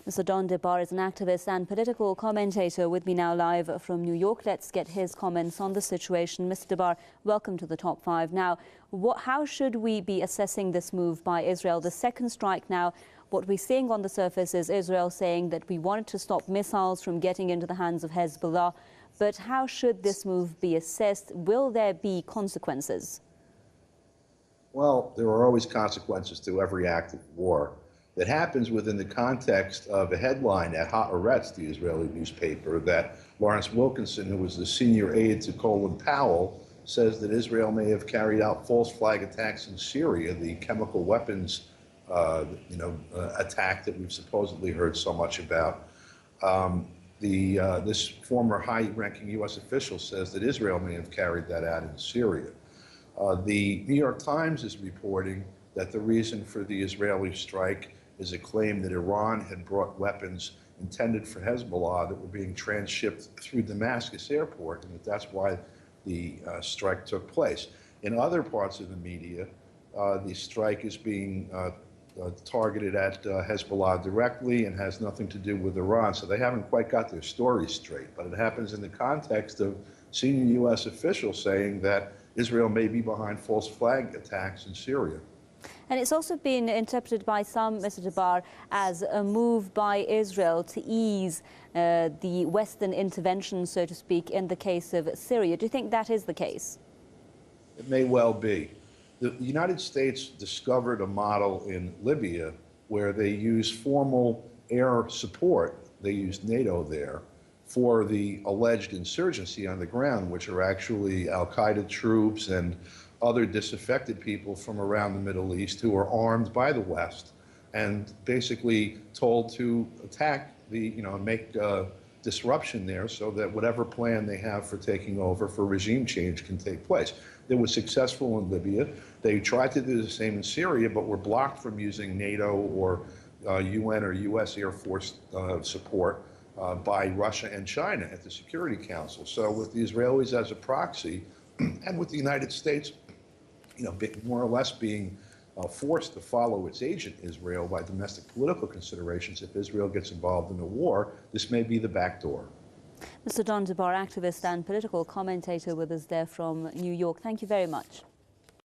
Mr. Don DeBar is an activist and political commentator with me now live from New York. Let's get his comments on the situation. Mr. DeBar, welcome to the Top 5. Now, how should we be assessing this move by Israel? The second strike now, what we're seeing on the surface is Israel saying that we wanted to stop missiles from getting into the hands of Hezbollah. But how should this move be assessed? Will there be consequences? Well, there are always consequences to every act of war that happens within the context of a headline at Haaretz, the Israeli newspaper, that Lawrence Wilkinson, who was the senior aide to Colin Powell, says that Israel may have carried out false flag attacks in Syria, the chemical weapons attack that we've supposedly heard so much about. This former high-ranking U.S. official says that Israel may have carried that out in Syria. The New York Times is reporting that the reason for the Israeli strike is a claim that Iran had brought weapons intended for Hezbollah that were being transshipped through Damascus airport, and that's why the strike took place. In other parts of the media, the strike is being targeted at Hezbollah directly and has nothing to do with Iran, so they haven't quite got their story straight. But it happens in the context of senior U.S. officials saying that Israel may be behind false flag attacks in Syria. And it's also been interpreted by some, Mr. DeBar, as a move by Israel to ease the Western intervention, so to speak, in the case of Syria. Do you think that is the case? It may well be. The United States discovered a model in Libya where they use formal air support. They used NATO there for the alleged insurgency on the ground, which are actually al-Qaeda troops and other disaffected people from around the Middle East who are armed by the West and basically told to attack make disruption there so that whatever plan they have for taking over for regime change can take place. They were successful in Libya. They tried to do the same in Syria, but were blocked from using NATO or UN or US Air Force support by Russia and China at the Security Council. So with the Israelis as a proxy and with the United States, more or less being forced to follow its agent, Israel, by domestic political considerations, if Israel gets involved in a war, this may be the back door. Mr. Don DeBar, activist and political commentator with us there from New York. Thank you very much.